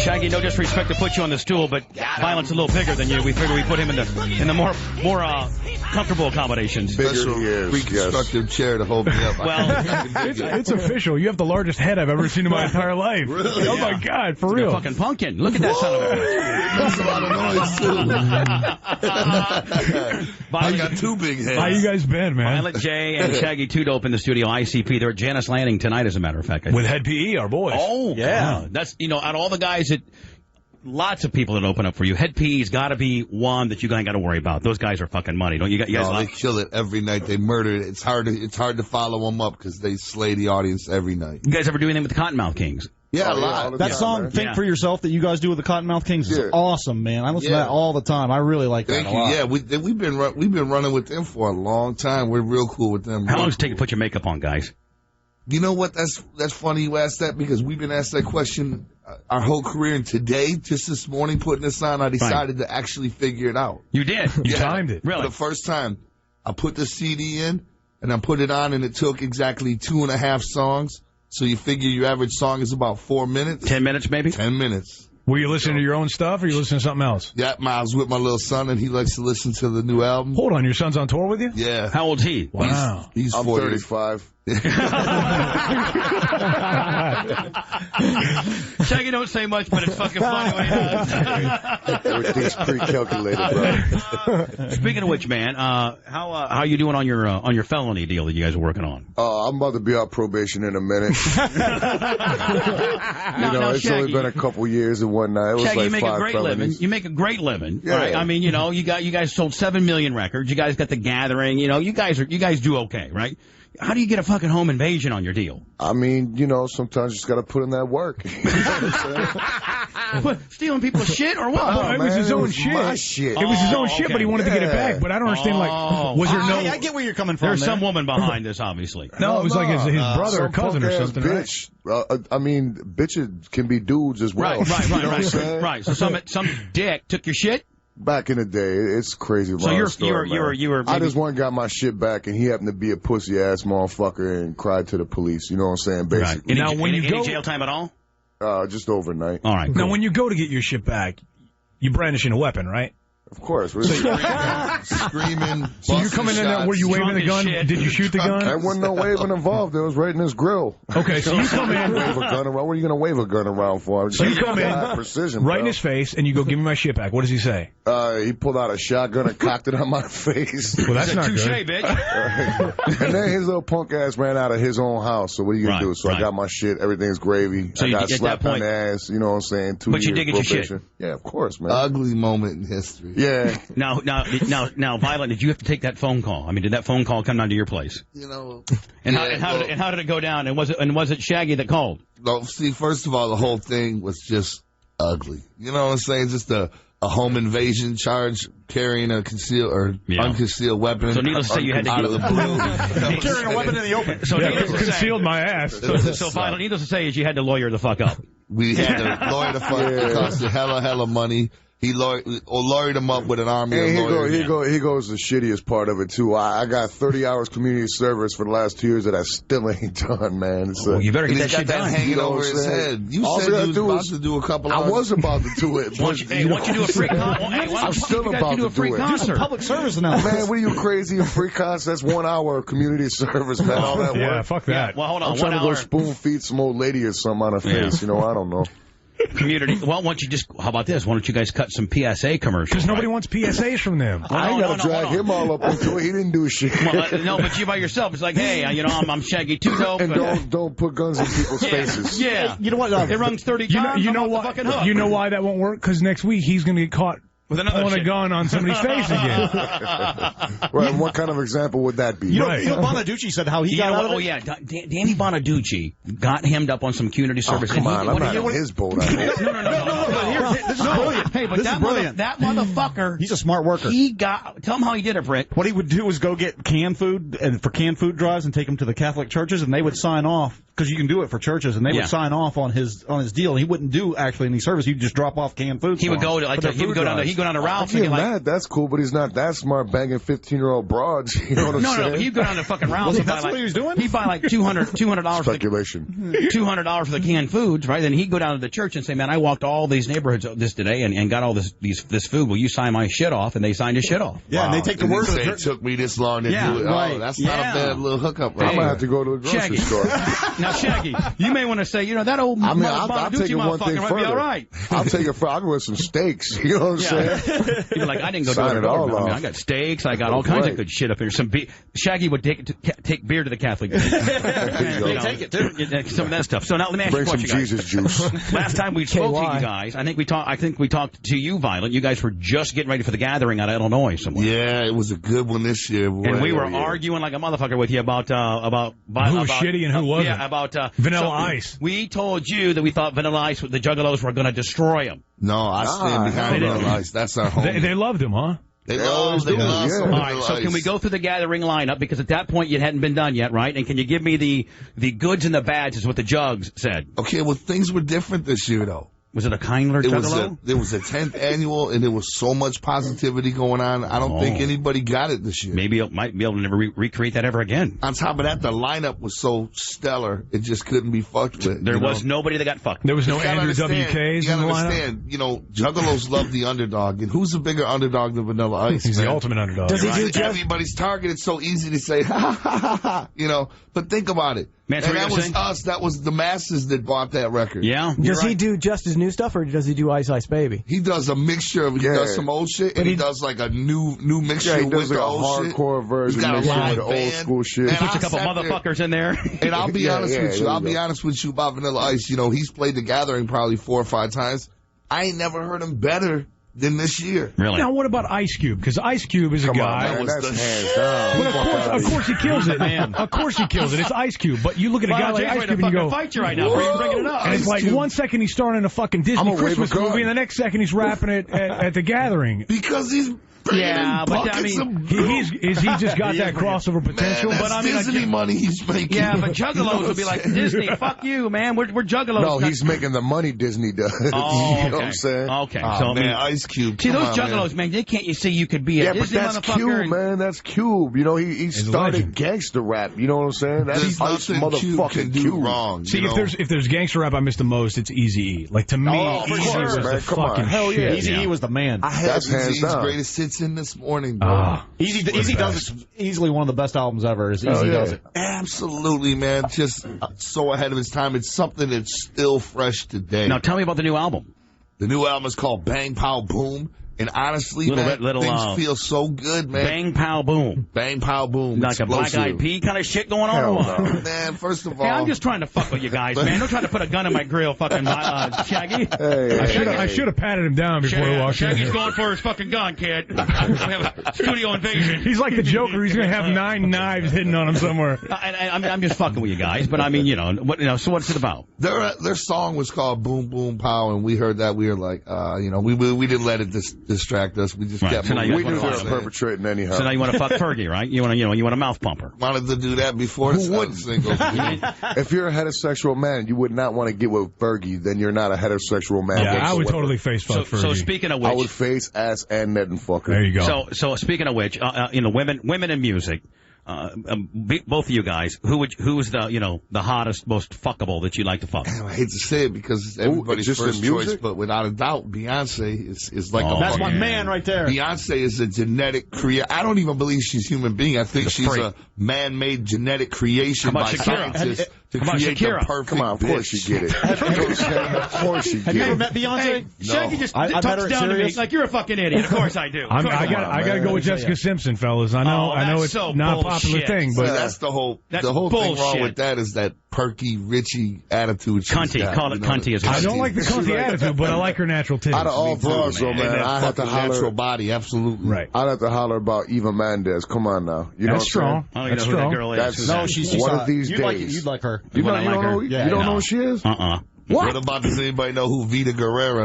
Shaggy, no disrespect to put you on the stool, but Violent's a little bigger than you. We figured we put him in the more comfortable accommodations. Special reconstructive chair to hold me up. Well, it's official. You have the largest head I've ever seen in my entire life. Really? Oh, my God, for it's real. a fucking pumpkin. Look at that son of a bitch. Makes a lot of noise, too. I got two big heads. How you guys been, man? Violet J and Shaggy 2 Dope in the studio, ICP. They're at Janice Landing tonight, as a matter of fact. With Head PE, our boys. Oh, yeah. That's, out of all the guys that... Lots of people that open up for you. Head PE's got to be one that you ain't got to worry about. Those guys are fucking money. Don't you guys? They kill it every night. They murder it. It's hard to follow them up because they slay the audience every night. You guys ever do anything with the Cottonmouth Kings? Yeah, a lot. That song, Think For Yourself, that you guys do with the Cottonmouth Kings is awesome, man. I listen to that all the time. I really like that a lot. Yeah, we've been running with them for a long time. We're real cool with them. How long does it take to put your makeup on, guys? You know what? That's funny you asked that because we've been asked that question our whole career. And today, just this morning, putting this on, I decided to actually figure it out. You did? You timed it. Really? For the first time, I put the CD in and I put it on, and it took exactly 2.5 songs. So you figure your average song is about 4 minutes. 10 minutes, maybe? 10 minutes. Were you listening to your own stuff, or you listening to something else? Yeah, I was with my little son, and he likes to listen to the new album. Hold on, your son's on tour with you? Yeah. How old's he? Wow. He's I'm 40. 35. Shaggy don't say much, but it's fucking funny when he does. Everything's pre-calculated, bro. Speaking of which, man, how you doing on your felony deal that you guys are working on? I'm about to be out probation in a minute. It's Shaggy, only been a couple years and whatnot. It was Shaggy, like you make 5 a great felonies. living. You make a great living, Yeah. right? I mean, you guys sold 7 million records. You guys got The Gathering. You guys do okay, right? How do you get a fucking home invasion on your deal? I mean, sometimes you just got to put in that work. You know what I'm saying? Stealing people's shit or what? It was his own shit. My shit. It was his own shit, okay. but he wanted to get it back. But I don't understand, was there no... I get where you're coming from. There's some woman behind this, obviously. No, it was like his brother or cousin or something, bitch. I mean, bitches can be dudes as well. Right. You know what I'm saying? Right. So some dick took your shit? Back in the day, it's crazy. So you were. I just one got my shit back, and he happened to be a pussy ass motherfucker and cried to the police. You know what I'm saying? Basically. Right. Any jail time at all? Just overnight. All right. Cool. Now, when you go to get your shit back, you brandishing a weapon, right? Of course. Screaming. So you coming in there, were you waving the gun? Did you shoot the gun? There wasn't no waving involved. It was right in his grill. Okay, so you come in. Wave a gun around. What are you going to wave a gun around for? So you come in, precision, right in his face, and you go, give me my shit back. What does he say? He pulled out a shotgun and cocked it on my face. Well, that's not touche, good. bitch. And then his little punk ass ran out of his own house. So what are you going to do? So I got my shit. Everything's gravy. So I got at slapped that on point, the ass. You know what I'm saying? 2 but years you did get your shit. probation. Yeah, of course, man. Ugly moment in history. Yeah. Now, Violet, did you have to take that phone call? I mean, did that phone call come down to your place? And how did it go down? And was it Shaggy that called? No, see, first of all, the whole thing was just ugly. You know what I'm saying? Just a home invasion charge, carrying a concealed or unconcealed weapon. So needless to say, you had to out of the blue. Carrying a weapon in the open. So Concealed my ass. So Violet, needless to say, is you had to lawyer the fuck up. We had to lawyer the fuck. It cost hella money. He lawyered him up with an army of lawyers. Here goes the shittiest part of it, too. I got 30 hours community service for the last 2 years that I still ain't done, man. You better get that shit done. Hanging over his head. You said you was about to do a couple I hours. was about to do it. Why don't you do a free concert? I'm still about to do it. Do some public service announcements. Man, what are you crazy? A free concert? That's 1 hour of community service, man. All that work. Yeah, fuck that. Well, hold on. I'm trying to go spoon feed some old lady or something on her face. I don't know. Community. Well, why don't you how about this? Why don't you guys cut some PSA commercials? Because nobody wants PSAs from them. I ain't got to drag him all up into it. He didn't do shit. Well, no, but you by yourself. It's like, hey, I'm Shaggy 2 Dope. And don't put guns in people's faces. Yeah. You know what? It runs 30 times. You know why that won't work? Because next week he's going to get caught pulling a gun on somebody's face again. Right, and what kind of example would that be? You know Bonaducci said how he got out of it? Oh, yeah. Danny Bonaducci got hemmed up on some community service. Come on, I'm not on his boat. No. This is brilliant. Hey, but This is brilliant. That motherfucker. He's a smart worker. Tell him how he did it, Britt. What he would do is go get canned food for canned food drives and take them to the Catholic churches, and they would sign off because you can do it for churches, and they would sign off on his deal. He wouldn't do actually any service. He'd just drop off canned food. He would go to he would go down to Ralph's. That's cool, but he's not that smart banging 15-year-old broads. You know what I'm saying? No, he'd go down to fucking Ralph's. That's what he was doing? He'd buy like $200 speculation. $200 for the canned foods, right? Then he'd go down to the church and say, "Man, I walked all these neighborhoods this today and got all this food. Will you sign my shit off?" And they signed his shit off. Yeah, and they take the word of it. Took me this long to do it. Right. Oh, that's not a bad little hookup. I'm gonna have to go to the grocery store. Now, Shaggy, you may want to say, that old Bonadducci motherfucker might be all right. I'll take it. I'll go with some steaks. You know what I'm saying? You're like, I didn't go to I got steaks. I got all kinds of good shit up here. Shaggy would take beer to the Catholic. Take it too. Some of that stuff. So now let me ask you a question, guys. Jesus juice. Last time we spoke to you guys, I think we talked to you, Violent. You guys were just getting ready for the gathering out of Illinois somewhere. Yeah, it was a good one this year. Boy. And we were arguing like a motherfucker with you about who was shitty and who wasn't. Yeah, about Vanilla Ice. We told you that we thought Vanilla Ice, the Juggalos, were going to destroy him. No, I stand behind Vanilla Ice. That's our home. They loved him, huh? They love All right, so can we go through the gathering lineup? Because at that point, it hadn't been done yet, right? And can you give me the goods and the bads is what the Jugs said. Okay, well, things were different this year, though. Was it a Kindler Juggalo? It was a 10th annual, and there was so much positivity going on. I don't think anybody got it this year. Maybe it might be able to never recreate that ever again. On top of that, the lineup was so stellar, it just couldn't be fucked with. There was nobody that got fucked. There was no Andrew WKs in the lineup? You know, Juggalos love the underdog, and who's a bigger underdog than Vanilla Ice? He's the ultimate underdog. Does he do Everybody's target. It's so easy to say, ha, ha, ha, ha, you know, but think about it. Man, and that was us. That was the masses that bought that record. Yeah. Does he do just his new stuff, or does he do Ice Ice Baby? He does a mixture of, he does some old shit, and he does like a new mixture he does with like the a old shit. hardcore version mixed with the old school shit. He puts a couple motherfuckers in there. And I'll be honest with you. I'll be honest with you about Vanilla Ice. You know, he's played The Gathering probably 4 or 5 times. I ain't never heard him better than this year. Really? Now, what about Ice Cube? Because Ice Cube is a guy. Man, that's hands down. But of course he kills it, man. Of course he kills it. It's Ice Cube. But you look at a guy like Ice Cube and you go, fight you right now. Why are you bringing it up? And it's like 1 second he's starring in a fucking Disney Christmas movie, and the next second he's rapping it at the Gathering. Because he's but I mean, he just got that crossover potential. Man, but I mean, Disney money he's making. Yeah, but Juggalos would be like, Disney, fuck you, man. We're Juggalos. No, he's making the money Disney does. Oh, you know what I'm saying? Okay. So, man, Ice Cube. See, those Juggalos, man, they can't you see you could be a Disney but that's Cube, man. That's Cube. You know, he started gangster rap. You know what I'm saying? That's Ice motherfucking Cube. Wrong. See, if there's gangster rap I miss the most, it's Eazy-E. Like, to me, Eazy was the fucking shit. Eazy-E was the man. I had Eazy-E's greatest hits in this morning. Easy does it easily one of the best albums ever. Is Easy does it. Absolutely, man. Just so ahead of its time. It's something that's still fresh today. Now tell me about the new album. The new album is called Bang Pow Boom. And honestly, things feel so good, man. Bang, pow, boom. Bang, pow, boom. Like explosive. A Black Eyed Pea kind of shit going on or what? Man, first of all... Hey, I'm just trying to fuck with you guys, man. Don't try to put a gun in my grill, fucking Shaggy. I should have patted him down before he walked in. Shaggy's going for his fucking gun, kid. We have a studio invasion. He's like the Joker. He's going to have 9 knives hidden on him somewhere. I'm just fucking with you guys, but I mean, so what's it about? Their song was called Boom, Boom, Pow, and we heard that. We were like, we didn't let it distract us. We just kept moving. We knew they were perpetrating anyhow. So now you want to fuck Fergie, right? You want a mouth pumper. Wanted to do that before the single. If you're a heterosexual man, you would not want to get with Fergie, then you're not a heterosexual man. Yeah, I would totally face fuck Fergie. So speaking of which, I would face ass and net and fuck her. There you go. So speaking of which, women in music. Both of you guys, who's the hottest, most fuckable that you like to fuck? I hate to say it because it's everybody's first choice, but without a doubt, Beyonce is like that's my man right there. Beyonce is a genetic creator. I don't even believe she's a human being. I think she's a man-made genetic creation by scientists to create the perfect. Come on, of course you get it. Of course you get it. Have you ever met Beyonce? Hey, Shaggy just talks down to me like you're a fucking idiot. Of course I do. I got to go with Jessica Simpson, fellas. I know it's so not a popular thing, but that's the whole thing wrong with that is that perky, Richie attitude. Cunty, call it cunty as well. I don't like the cunty attitude, but I like her natural titties. Out of all bras, though, man, I have to holler. Natural body, absolutely. Right. I'd have to holler about Eva Mendes. Come on now, that's strong. I don't know who that girl is. No, she's one of these days. You'd like her. You don't know who she is? What about, does anybody know who Vita Guerrera